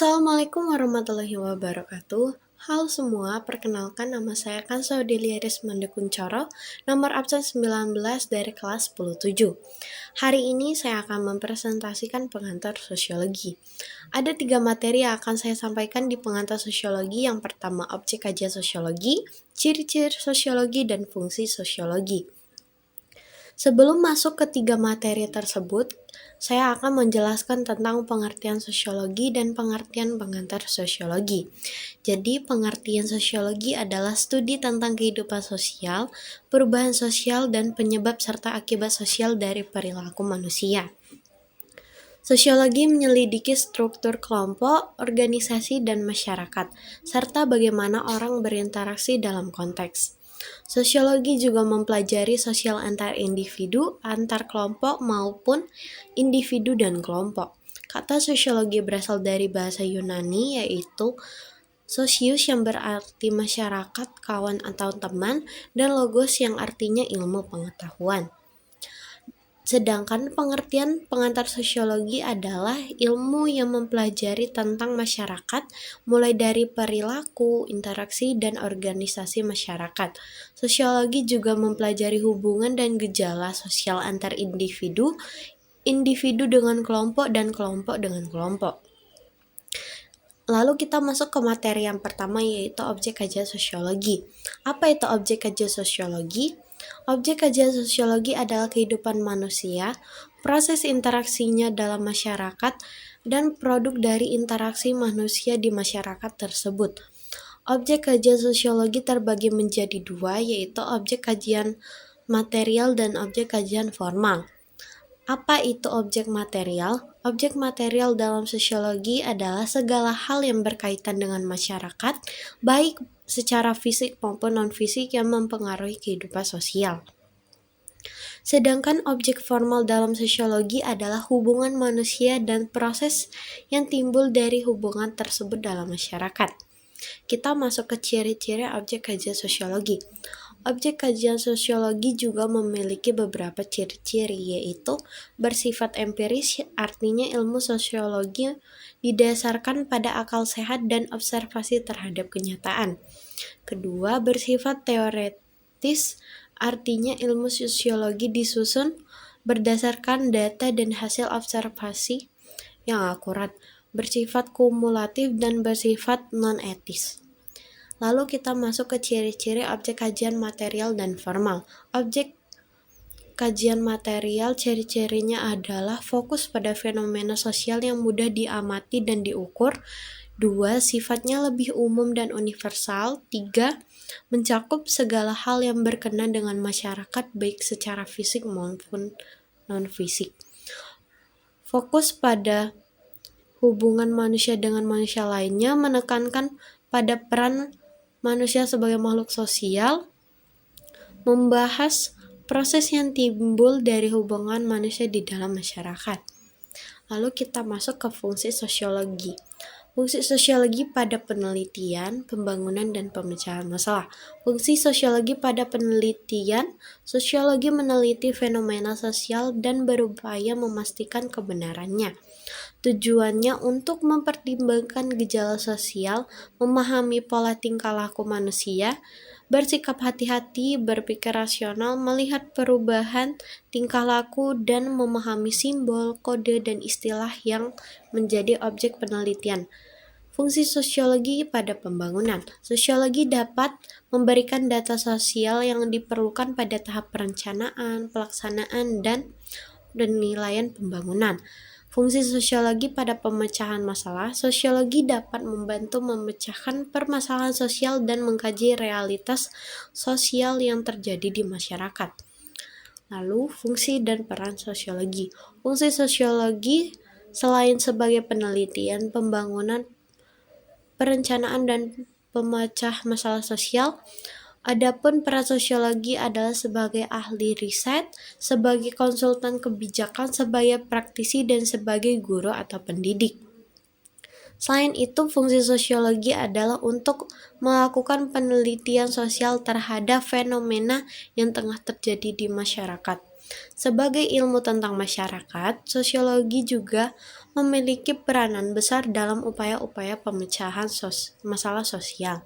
Assalamualaikum warahmatullahi wabarakatuh. Halo semua, perkenalkan nama saya Kansa Delia Rismanda Kuncoro, nomor absen 19 dari kelas 107. Hari ini saya akan mempresentasikan pengantar sosiologi. Ada 3 materi yang akan saya sampaikan di pengantar sosiologi. Yang pertama, objek kajian sosiologi, ciri-ciri sosiologi, dan fungsi sosiologi. Sebelum masuk ke 3 materi tersebut, saya akan menjelaskan tentang pengertian sosiologi dan pengertian pengantar sosiologi. Jadi, pengertian sosiologi adalah studi tentang kehidupan sosial, perubahan sosial, dan penyebab serta akibat sosial dari perilaku manusia. Sosiologi menyelidiki struktur kelompok, organisasi, dan masyarakat, serta bagaimana orang berinteraksi dalam konteks. Sosiologi juga mempelajari sosial antar individu, antar kelompok, maupun individu dan kelompok. Kata sosiologi berasal dari bahasa Yunani, yaitu sosius yang berarti masyarakat, kawan atau teman, dan logos yang artinya ilmu pengetahuan. Sedangkan pengertian pengantar sosiologi adalah ilmu yang mempelajari tentang masyarakat, mulai dari perilaku, interaksi, dan organisasi masyarakat. Sosiologi juga mempelajari hubungan dan gejala sosial antar individu, individu dengan kelompok, dan kelompok dengan kelompok. Lalu kita masuk ke materi yang pertama, yaitu objek kajian sosiologi. Apa itu objek kajian sosiologi? Objek kajian sosiologi adalah kehidupan manusia, proses interaksinya dalam masyarakat, dan produk dari interaksi manusia di masyarakat tersebut. Objek kajian sosiologi terbagi menjadi 2, yaitu objek kajian material dan objek kajian formal. Apa itu objek material? Objek material dalam sosiologi adalah segala hal yang berkaitan dengan masyarakat, baik secara fisik maupun non-fisik yang mempengaruhi kehidupan sosial. Sedangkan objek formal dalam sosiologi adalah hubungan manusia dan proses yang timbul dari hubungan tersebut dalam masyarakat. Kita masuk ke ciri-ciri objek kajian sosiologi. Objek kajian sosiologi juga memiliki beberapa ciri-ciri, yaitu bersifat empiris, artinya ilmu sosiologi didasarkan pada akal sehat dan observasi terhadap kenyataan. Kedua, bersifat teoretis, artinya ilmu sosiologi disusun berdasarkan data dan hasil observasi yang akurat, bersifat kumulatif, dan bersifat non-etis. Lalu kita masuk ke ciri-ciri objek kajian material dan formal. Objek kajian material, ciri-cirinya adalah fokus pada fenomena sosial yang mudah diamati dan diukur. 2. Sifatnya lebih umum dan universal. 3. Mencakup segala hal yang berkenaan dengan masyarakat, baik secara fisik maupun non-fisik. Fokus pada hubungan manusia dengan manusia lainnya, menekankan pada peran manusia sebagai makhluk sosial, membahas proses yang timbul dari hubungan manusia di dalam masyarakat. Lalu kita masuk ke fungsi sosiologi. Fungsi sosiologi pada penelitian, pembangunan, dan pemecahan masalah. Fungsi sosiologi pada penelitian, sosiologi meneliti fenomena sosial dan berupaya memastikan kebenarannya. Tujuannya untuk mempertimbangkan gejala sosial, memahami pola tingkah laku manusia, bersikap hati-hati, berpikir rasional, melihat perubahan tingkah laku, dan memahami simbol, kode, dan istilah yang menjadi objek penelitian. Fungsi sosiologi pada pembangunan. Sosiologi dapat memberikan data sosial yang diperlukan pada tahap perencanaan, pelaksanaan, dan penilaian pembangunan. Fungsi sosiologi pada pemecahan masalah. Sosiologi dapat membantu memecahkan permasalahan sosial dan mengkaji realitas sosial yang terjadi di masyarakat. Lalu, fungsi dan peran sosiologi. Fungsi sosiologi selain sebagai penelitian, pembangunan, perencanaan, dan pemecah masalah sosial, adapun peran sosiologi adalah sebagai ahli riset, sebagai konsultan kebijakan, sebagai praktisi, dan sebagai guru atau pendidik. Selain itu, fungsi sosiologi adalah untuk melakukan penelitian sosial terhadap fenomena yang tengah terjadi di masyarakat. Sebagai ilmu tentang masyarakat, sosiologi juga memiliki peranan besar dalam upaya-upaya pemecahan masalah sosial.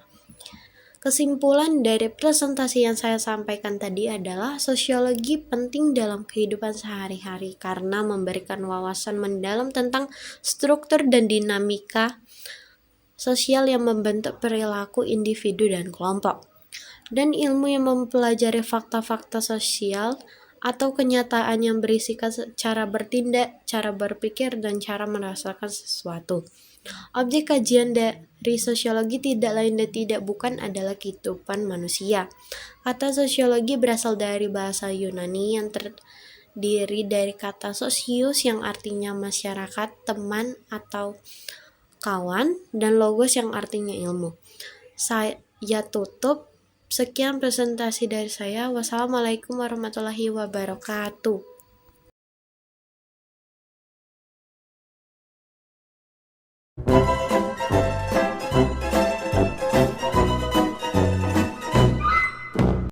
Kesimpulan dari presentasi yang saya sampaikan tadi adalah sosiologi penting dalam kehidupan sehari-hari karena memberikan wawasan mendalam tentang struktur dan dinamika sosial yang membentuk perilaku individu dan kelompok. Dan ilmu yang mempelajari fakta-fakta sosial atau kenyataan yang berisikan cara bertindak, cara berpikir, dan cara merasakan sesuatu. Objek kajian dari sosiologi tidak lain dan tidak bukan adalah kehidupan manusia. Kata sosiologi berasal dari bahasa Yunani yang terdiri dari kata sosius yang artinya masyarakat, teman, atau kawan, dan logos yang artinya ilmu. Saya tutup. Sekian presentasi dari saya. Wassalamualaikum warahmatullahi wabarakatuh.